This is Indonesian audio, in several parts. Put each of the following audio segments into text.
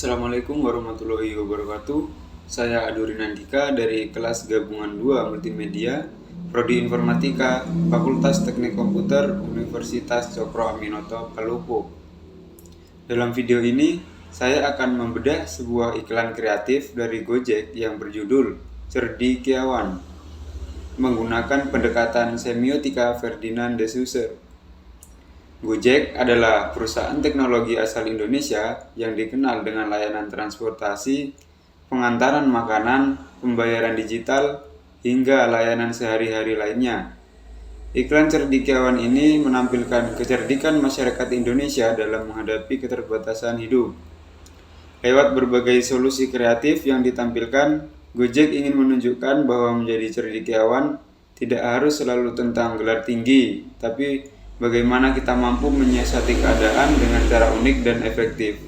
Assalamualaikum warahmatullahi wabarakatuh. Saya Adurin Andika dari kelas gabungan 2 Multimedia, Prodi Informatika, Fakultas Teknik Komputer, Universitas Cokro Aminoto, Palopo. Dalam video ini, saya akan membedah sebuah iklan kreatif dari Gojek yang berjudul Cerdikiawan, menggunakan pendekatan semiotika Ferdinand de Saussure. Gojek adalah perusahaan teknologi asal Indonesia yang dikenal dengan layanan transportasi, pengantaran makanan, pembayaran digital, hingga layanan sehari-hari lainnya. Iklan Cerdikiawan ini menampilkan kecerdikan masyarakat Indonesia dalam menghadapi keterbatasan hidup. Lewat berbagai solusi kreatif yang ditampilkan, Gojek ingin menunjukkan bahwa menjadi cerdikiawan tidak harus selalu tentang gelar tinggi, tapi bagaimana kita mampu menyiasati keadaan dengan cara unik dan efektif.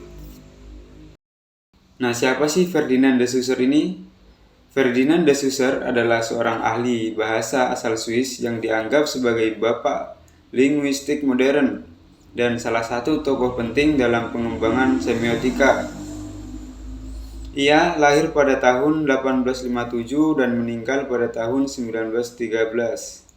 Nah, siapa sih Ferdinand de Saussure ini? Ferdinand de Saussure adalah seorang ahli bahasa asal Swiss yang dianggap sebagai bapak linguistik modern dan salah satu tokoh penting dalam pengembangan semiotika. Ia lahir pada tahun 1857 dan meninggal pada tahun 1913.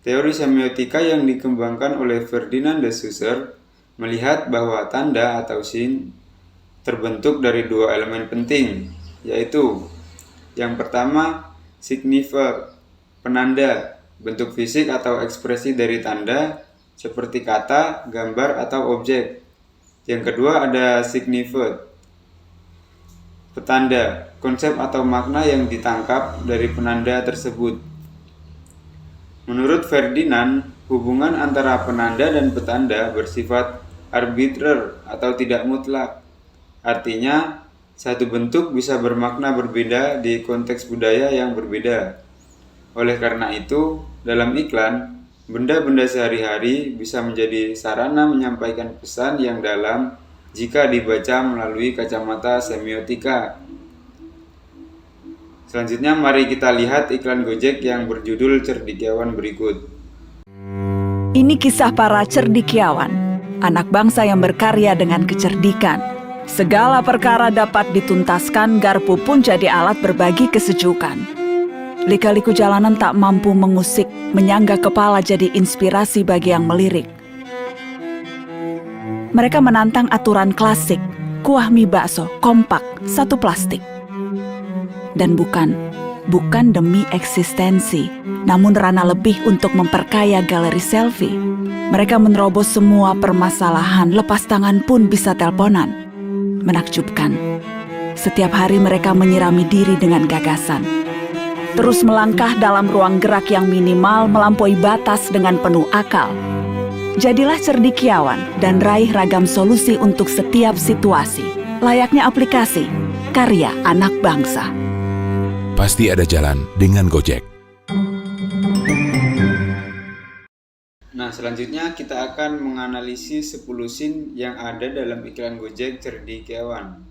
Teori semiotika yang dikembangkan oleh Ferdinand de Saussure melihat bahwa tanda atau sin terbentuk dari dua elemen penting, yaitu yang pertama signifier, penanda, bentuk fisik atau ekspresi dari tanda seperti kata, gambar, atau objek. Yang kedua ada signified, petanda, konsep atau makna yang ditangkap dari penanda tersebut. Menurut Ferdinand, hubungan antara penanda dan petanda bersifat arbitrer atau tidak mutlak. Artinya, satu bentuk bisa bermakna berbeda di konteks budaya yang berbeda. Oleh karena itu, dalam iklan, benda-benda sehari-hari bisa menjadi sarana menyampaikan pesan yang dalam jika dibaca melalui kacamata semiotika. Selanjutnya, mari kita lihat iklan Gojek yang berjudul Cerdikiawan berikut. Ini kisah para cerdikiawan, anak bangsa yang berkarya dengan kecerdikan. Segala perkara dapat dituntaskan, garpu pun jadi alat berbagi kesejukan. Lika-liku jalanan tak mampu mengusik, menyangga kepala jadi inspirasi bagi yang melirik. Mereka menantang aturan klasik, kuah mie bakso, kompak, satu plastik. Dan bukan demi eksistensi, namun ranah lebih untuk memperkaya galeri selfie. Mereka menerobos semua permasalahan, lepas tangan pun bisa teleponan. Menakjubkan, setiap hari mereka menyirami diri dengan gagasan. Terus melangkah dalam ruang gerak yang minimal melampaui batas dengan penuh akal. Jadilah cerdikiawan dan raih ragam solusi untuk setiap situasi. Layaknya aplikasi, karya anak bangsa. Pasti ada jalan dengan Gojek. Nah, selanjutnya kita akan menganalisis 10 scene yang ada dalam iklan Gojek Cerdikiawan.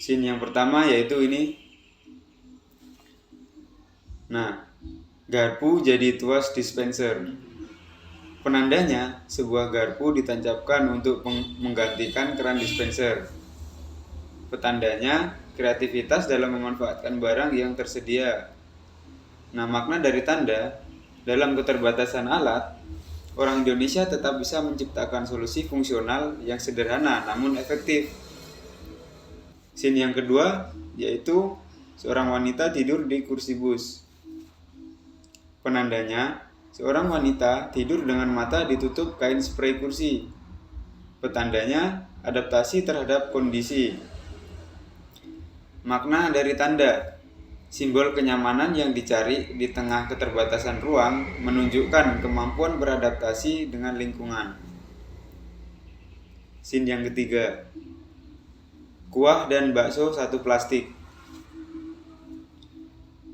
Scene yang pertama yaitu ini. Nah, garpu jadi tuas dispenser. Penandanya, sebuah garpu ditancapkan untuk menggantikan keran dispenser. Petandanya, kreativitas dalam memanfaatkan barang yang tersedia. Nah, makna dari tanda, dalam keterbatasan alat, orang Indonesia tetap bisa menciptakan solusi fungsional yang sederhana namun efektif. Scene yang kedua yaitu seorang wanita tidur di kursi bus. Penandanya, seorang wanita tidur dengan mata ditutup kain spray kursi. Petandanya, adaptasi terhadap kondisi. Makna dari tanda, simbol kenyamanan yang dicari di tengah keterbatasan ruang menunjukkan kemampuan beradaptasi dengan lingkungan. Scene yang ketiga, kuah dan bakso satu plastik.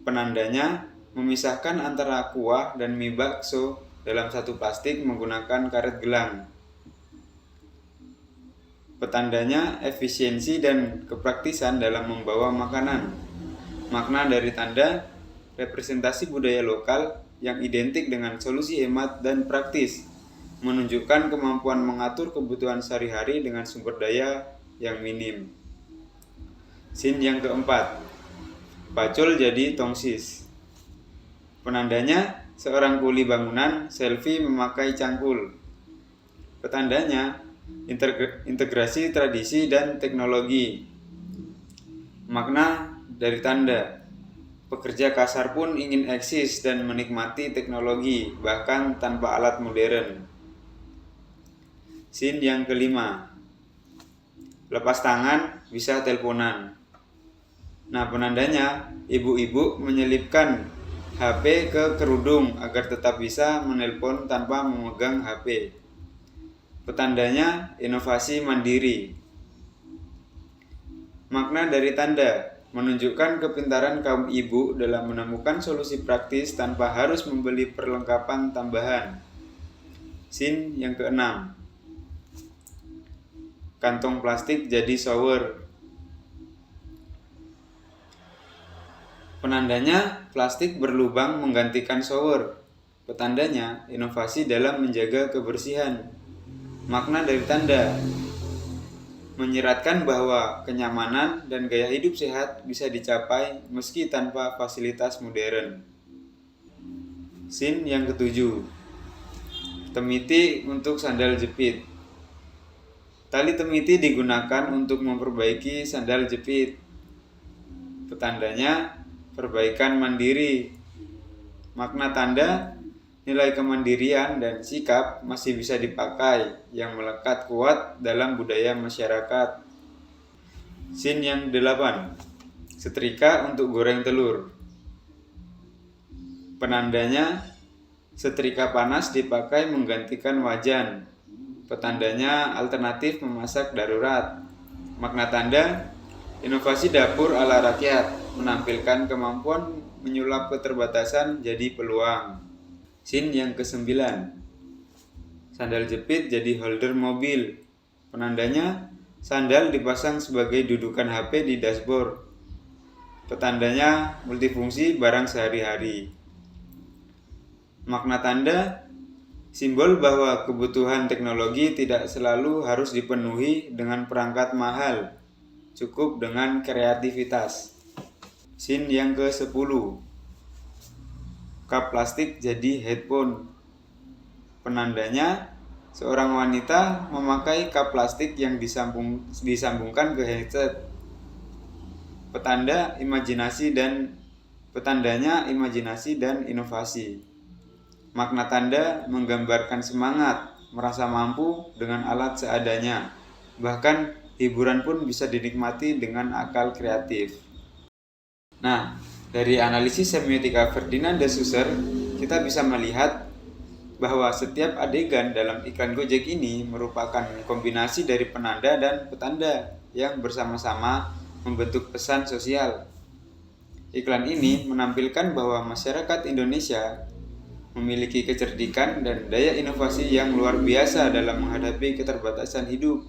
Penandanya, memisahkan antara kuah dan mie bakso dalam satu plastik menggunakan karet gelang. Petandanya, efisiensi dan kepraktisan dalam membawa makanan. Makna dari tanda, representasi budaya lokal yang identik dengan solusi hemat dan praktis. menunjukkan kemampuan mengatur kebutuhan sehari-hari dengan sumber daya yang minim. Scene yang keempat, pacul jadi tongsis. Penandanya, seorang kuli bangunan selfie memakai cangkul. Petandanya, integrasi tradisi dan teknologi. Makna dari tanda, pekerja kasar pun ingin eksis dan menikmati teknologi, bahkan tanpa alat modern. Scene yang kelima, lepas tangan bisa teleponan. Nah, penandanya, ibu-ibu menyelipkan HP ke kerudung agar tetap bisa menelpon tanpa memegang HP. Petandanya, inovasi mandiri. Makna dari tanda, menunjukkan kepintaran kaum ibu dalam menemukan solusi praktis tanpa harus membeli perlengkapan tambahan. Scene yang keenam, kantong plastik jadi shower. Penandanya, plastik berlubang menggantikan shower. Petandanya, inovasi dalam menjaga kebersihan. Makna dari tanda, menyiratkan bahwa kenyamanan dan gaya hidup sehat bisa dicapai meski tanpa fasilitas modern. Scene yang ketujuh, temiti untuk sandal jepit. Tali temiti digunakan untuk memperbaiki sandal jepit. Petandanya, perbaikan mandiri. Makna tanda, nilai kemandirian dan sikap masih bisa dipakai yang melekat kuat dalam budaya masyarakat. Scene yang 8, setrika untuk goreng telur. Penandanya, setrika panas dipakai menggantikan wajan. Petandanya, alternatif memasak darurat. Makna tanda, inovasi dapur ala rakyat, menampilkan kemampuan menyulap keterbatasan jadi peluang. Scene yang ke-9, sandal jepit jadi holder mobil. Penandanya, sandal dipasang sebagai dudukan HP di dashboard. Petandanya, multifungsi barang sehari-hari. Makna tanda, simbol bahwa kebutuhan teknologi tidak selalu harus dipenuhi dengan perangkat mahal, cukup dengan kreativitas. Scene yang ke-10, kap plastik jadi headphone. Penandanya, seorang wanita memakai kap plastik yang disambungkan ke headset. Petandanya imajinasi dan inovasi. Makna tanda menggambarkan semangat, merasa mampu dengan alat seadanya. Bahkan hiburan pun bisa dinikmati dengan akal kreatif. Nah, dari analisis semiotika Ferdinand de Saussure, kita bisa melihat bahwa setiap adegan dalam iklan Gojek ini merupakan kombinasi dari penanda dan petanda yang bersama-sama membentuk pesan sosial. Iklan ini menampilkan bahwa masyarakat Indonesia memiliki kecerdikan dan daya inovasi yang luar biasa dalam menghadapi keterbatasan hidup.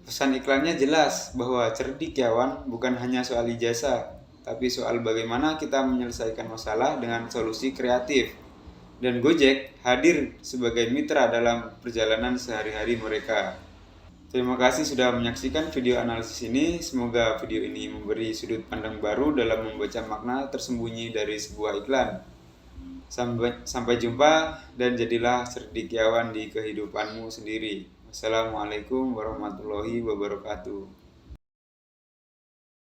Pesan iklannya jelas bahwa cendekiawan bukan hanya soal ijazah, tapi soal bagaimana kita menyelesaikan masalah dengan solusi kreatif. Dan Gojek hadir sebagai mitra dalam perjalanan sehari-hari mereka. Terima kasih sudah menyaksikan video analisis ini. Semoga video ini memberi sudut pandang baru dalam membaca makna tersembunyi dari sebuah iklan. Sampai jumpa dan jadilah cendekiawan di kehidupanmu sendiri. Wassalamualaikum warahmatullahi wabarakatuh.